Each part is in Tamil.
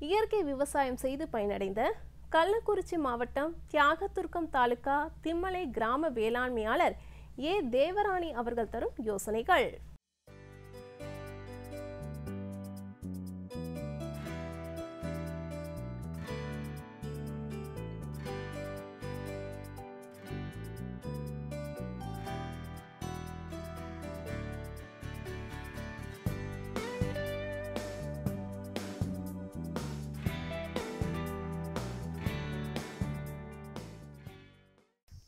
இயற்கை விவசாயம் செய்து பயனடைந்த கள்ளக்குறிச்சி மாவட்டம் தியாகதுர்கம் தாலுகா திம்மலை கிராம வேளாண்மையாளர் ஏ தேவராணி அவர்கள் தரும் யோசனைகள்.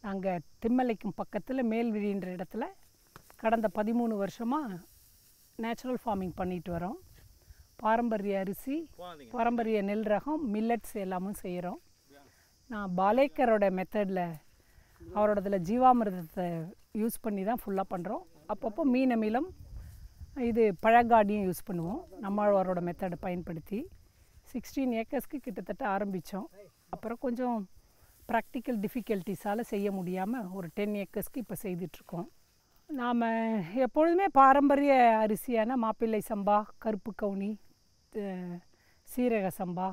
நாங்கள் திம்மலைக்கும் பக்கத்தில் மேல்விழின்ற இடத்துல கடந்த 13 வருஷமாக நேச்சுரல் ஃபார்மிங் பண்ணிட்டு வரோம். பாரம்பரிய அரிசி, பாரம்பரிய நெல் ரகம், மில்லட்ஸ் எல்லாமும் செய்கிறோம். நான் பாலேக்கரோட மெத்தடில் அவரோடதில் ஜீவாமிர்தத்தை யூஸ் பண்ணி தான் ஃபுல்லாக பண்ணுறோம். அப்பப்போ மீன் அமிலம், இது பழங்காடியும் யூஸ் பண்ணுவோம். நம்மளோட மெத்தடை பயன்படுத்தி 16 ஏக்கர்ஸ்க்கு கிட்டத்தட்ட ஆரம்பித்தோம். அப்புறம் கொஞ்சம் ப்ராக்டிக்கல் டிஃபிகல்ட்டிஸால் செய்ய முடியாமல் ஒரு 10 ஏக்கர்ஸ்க்கு இப்போ செய்துட்ருக்கோம். நாம் எப்பொழுதுமே பாரம்பரிய அரிசியான மாப்பிள்ளை சம்பா, கருப்பு கவுனி, சீரக சம்பா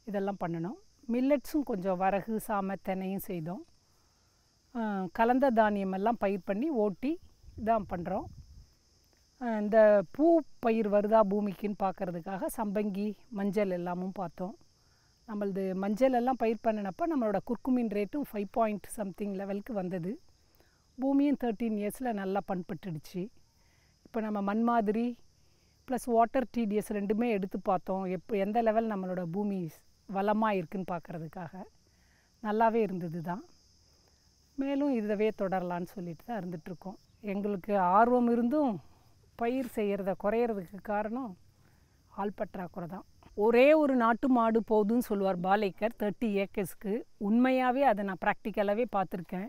இதெல்லாம் பண்ணணும். மில்லட்ஸும் கொஞ்சம் வரகு, சாமை, தென்னையும் செய்தோம். கலந்த தானியமெல்லாம் பயிர் பண்ணி ஓட்டி தான் பண்ணுறோம். இந்த பூ பயிர் வருதா பூமிக்குன்னு பார்க்குறதுக்காக சம்பங்கி, மஞ்சள் எல்லாமும் பார்த்தோம். நம்மளது மஞ்சள் எல்லாம் பயிர் பண்ணினப்போ நம்மளோட குர்குமின் ரேட்டும் 5 பாயிண்ட் சம்திங் லெவலுக்கு வந்தது. பூமியும் 13 இயர்ஸில் நல்லா பண்பட்டுடுச்சு. இப்போ நம்ம மண் மாதிரி ப்ளஸ் வாட்டர் டிடிஎஸ் ரெண்டுமே எடுத்து பார்த்தோம். எந்த லெவல் நம்மளோட பூமி வளமாக இருக்குதுன்னு பார்க்குறதுக்காக நல்லாவே இருந்தது தான். மேலும் இதவே தொடரலான்னு சொல்லிட்டு தான் இருந்துகிட்ருக்கோம். எங்களுக்கு ஆர்வம் இருந்தும் பயிர் செய்கிறத குறையிறதுக்கு காரணம் ஆள் பற்றாக்குறை தான். ஒரே ஒரு நாட்டு மாடு போதுன்னு சொல்லுவார் பாலேக்கர் 30 ஏக்கர்ஸ்க்கு. உண்மையாகவே அதை நான் ப்ராக்டிக்கலாகவே பார்த்துருக்கேன்.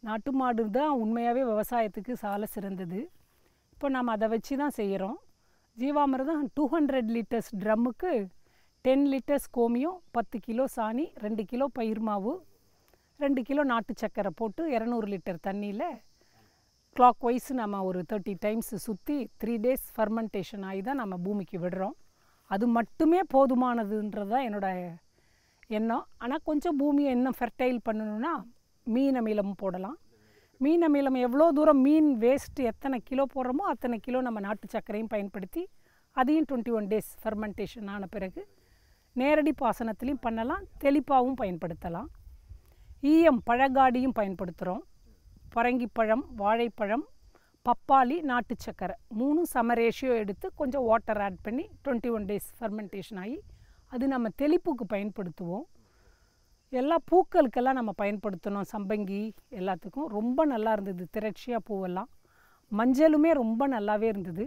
நாட்டு மாடு தான் உண்மையாகவே விவசாயத்துக்கு சால சிறந்தது. இப்போ நம்ம அதை வச்சு தான் செய்கிறோம். ஜீவாமிர்தம் 200 லிட்டர்ஸ் ட்ரம்முக்கு 10 லிட்டர்ஸ் கோமியம், 10 கிலோ சாணி, 2 கிலோ பயிர் மாவு, 2 கிலோ நாட்டு சக்கரை போட்டு 200 லிட்டர் தண்ணியில் கிளாக் வைஸ் நம்ம ஒரு 30 டைம்ஸ் சுற்றி 3 டேஸ் ஃபர்மெண்டேஷன் ஆகி தான் நம்ம பூமிக்கு விடுறோம். அது மட்டுமே போதுமானதுன்றது தான் என்னோடய எண்ணம். ஆனால் கொஞ்சம் பூமியை இன்னும் ஃபெர்டைல் பண்ணணுன்னா மீன் அமிலம் போடலாம். மீன் அமிலம் எவ்வளோ தூரம் மீன் வேஸ்ட்டு எத்தனை கிலோ போடுறோமோ அத்தனை கிலோ நம்ம நாட்டு சர்க்கரையும் பயன்படுத்தி அதையும் 21 டேஸ் ஃபெர்மெண்டேஷன் ஆன பிறகு நேரடி பாசனத்துலேயும் பண்ணலாம், தெளிப்பாகவும் பயன்படுத்தலாம். ஈயம் பழங்காடியும் பயன்படுத்துகிறோம். பரங்கிப்பழம், வாழைப்பழம், பப்பாளி, நாட்டு சக்கரை 3 சம ரேஷியோ எடுத்து கொஞ்சம் வாட்டர் ஆட் பண்ணி 21 டேஸ் ஃபர்மெண்டேஷன் ஆகி அது நம்ம தெளிப்புக்கு பயன்படுத்துவோம். எல்லா பூக்களுக்கெல்லாம் நம்ம பயன்படுத்தணும். சம்பங்கி எல்லாத்துக்கும் ரொம்ப நல்லா இருந்தது. திரட்சியாக பூவெல்லாம். மஞ்சளுமே ரொம்ப நல்லாவே இருந்தது.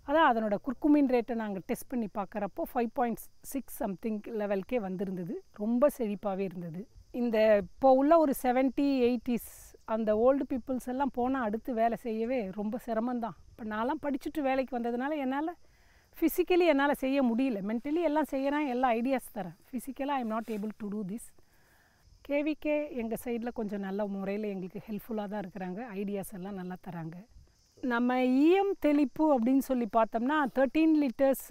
அதான் அதனோட குர்குமின் ரேட்டை நாங்கள் டெஸ்ட் பண்ணி பார்க்குறப்போ 5.6 சம்திங் லெவலுக்கே வந்திருந்தது. ரொம்ப செழிப்பாகவே இருந்தது. இந்த இப்போ உள்ள ஒரு 70, 80s அந்த ஓல்டு பீப்புள்ஸ் எல்லாம் போனால் அடுத்து வேலை செய்யவே ரொம்ப சிரமந்தான். இப்போ நான்லாம் படிச்சுட்டு வேலைக்கு வந்ததுனால என்னால் ஃபிசிக்கலி என்னால் செய்ய முடியல. மென்டலி எல்லாம் செய்கிறேன், எல்லா ஐடியாஸ் தரேன். ஃபிசிக்கலாக I am not able to do this. KVK எங்கள் சைடில் கொஞ்சம் நல்ல முறையில் எங்களுக்கு ஹெல்ப்ஃபுல்லாக தான் இருக்கிறாங்க. ஐடியாஸ் எல்லாம் நல்லா தராங்க. நம்ம ஈயம் தெளிப்பு அப்படின்னு சொல்லி பார்த்தோம்னா 13 லிட்டர்ஸ்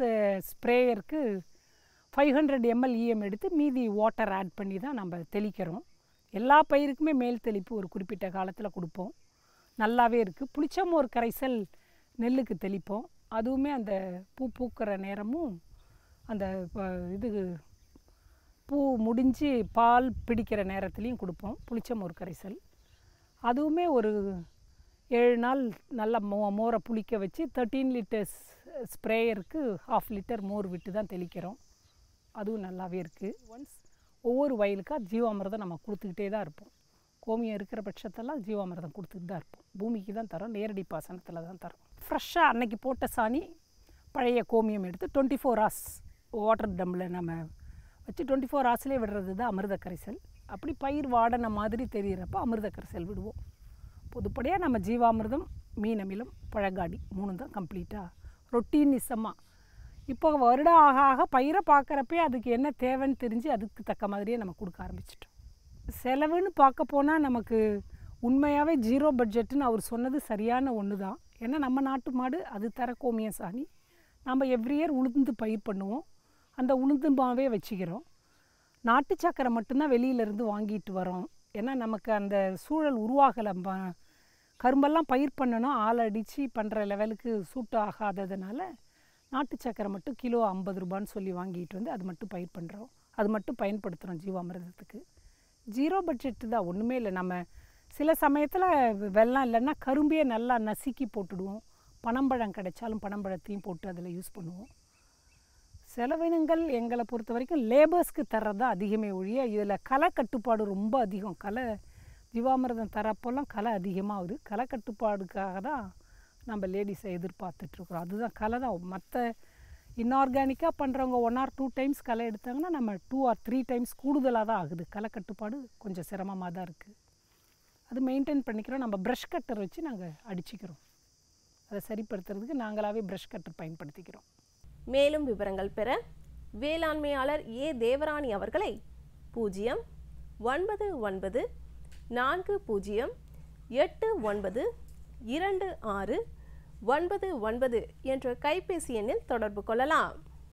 ஸ்ப்ரேயருக்கு 500 ml ஈயம் எடுத்து மீதி வாட்டர் ஆட் பண்ணி தான் நம்ம தெளிக்கிறோம். எல்லா பயிருக்குமே மேல் தெளிப்பு ஒரு குறிப்பிட்ட காலத்தில் கொடுப்போம். நல்லாவே இருக்குது. புளிச்சமோர் கரைசல் நெல்லுக்கு தெளிப்போம். அதுவுமே அந்த பூ பூக்கிற நேரமும் அந்த இது பூ முடிஞ்சு பால் பிடிக்கிற நேரத்துலையும் கொடுப்போம் புளிச்சமோர் கரைசல். அதுவுமே ஒரு 7 நாள் நல்லா மோரை புளிக்க வச்சு 13 லிட்டர்ஸ் ஸ்ப்ரேயருக்கு 1/2 லிட்டர் மோர் விட்டு தான் தெளிக்கிறோம். அதுவும் நல்லாவே இருக்குது. ஒன்ஸ் ஒவ்வொரு வயலுக்காக ஜீவாமிர்தம் நம்ம கொடுத்துக்கிட்டே தான் இருப்போம். கோமியம் இருக்கிற பட்சத்தெல்லாம் ஜீவாமிர்தம் கொடுத்துட்டு தான் இருப்போம். பூமிக்கு தான் தரோம், நேரடி பாசனத்தில் தான் தரோம். ஃப்ரெஷ்ஷாக அன்னைக்கு போட்ட சாணி பழைய கோமியம் எடுத்து 24 hours வாட்டர் டம்மில் நம்ம வச்சு 24 hours விடுறது தான் அமிர்த கரைசல். அப்படி பயிர் வாடனை மாதிரி தெரிகிறப்ப அமிர்த கரைசல் விடுவோம். பொதுப்படியாக நம்ம ஜீவாமிர்தம், மீன் அமிலம், பழங்காடி 3 தான் கம்ப்ளீட்டாக ரொட்டீனிசமாக. இப்போ வருடம் ஆக ஆக பயிரை பார்க்குறப்பே அதுக்கு என்ன தேவைன்னு தெரிஞ்சு அதுக்கு தக்க மாதிரியே நம்ம கொடுக்க ஆரம்பிச்சிட்டோம். செலவுன்னு பார்க்க போனால் நமக்கு உண்மையாகவே 0 பட்ஜெட்டுன்னு அவர் சொன்னது சரியான ஒன்று தான். ஏன்னா நம்ம நாட்டு மாடு, அது தர கோமியம் சாணி. நம்ம எவ்ரி இயர் உளுந்து பயிர் பண்ணுவோம். அந்த உளுந்து மாவே வச்சுக்கிறோம். நாட்டு சக்கரை மட்டும்தான் வெளியிலேருந்து வாங்கிட்டு வரோம். ஏன்னா நமக்கு அந்த சூழல் உருவாகலை. கரும்பெல்லாம் பயிர் பண்ணணும், ஆள் அடித்து பண்ணுற லெவலுக்கு சூட்டு ஆகாததுனால நாட்டு சக்கரை மட்டும் கிலோ 50 ரூபான்னு சொல்லி வாங்கிட்டு வந்து அது மட்டும் பயிர் பண்ணுறோம். அது மட்டும் பயன்படுத்துகிறோம் ஜீவாமிர்தத்துக்கு. 0 பட்ஜெட்டு தான், ஒன்றுமே இல்லை. நம்ம சில சமயத்தில் வெல்லம் இல்லைன்னா கரும்பையே நல்லா நசுக்கி போட்டுடுவோம். பனம்பழம் கிடைச்சாலும் பனம்பழத்தையும் போட்டு அதில் யூஸ் பண்ணுவோம். செலவினங்கள் எங்களை பொறுத்த வரைக்கும் லேபர்ஸ்க்கு தர்றது அதிகமே ஒழிய இதில் களை கட்டுப்பாடு ரொம்ப அதிகம். ஜீவாமிர்தம் தரப்போல்லாம் களை அதிகமாகுது. களை கட்டுப்பாடுக்காக தான் நம்ம லேடிஸை எதிர்பார்த்துட்ருக்குறோம். அதுதான் களை தான். மற்ற இன்ஆர்கானிக்காக பண்ணுறவங்க 1 or 2 டைம்ஸ் களை எடுத்தாங்கன்னா நம்ம 2 or 3 டைம்ஸ் கூடுதலாக தான் ஆகுது. களை கட்டுப்பாடு கொஞ்சம் சிரமமாக தான் இருக்குது. அது மெயின்டைன் பண்ணிக்கிறோம். நம்ம ப்ரஷ் கட்டர் வச்சு நாங்கள் அடிச்சுக்கிறோம். அதை சரிப்படுத்துறதுக்கு நாங்களாகவே ப்ரஷ் கட்டர் பயன்படுத்திக்கிறோம். மேலும் விவரங்கள் பெற வேளாண்மையாளர் ஏ தேவராணி அவர்களை 09940892699 என்ற கைபேசி எண்ணில் தொடர்பு கொள்ளலாம்.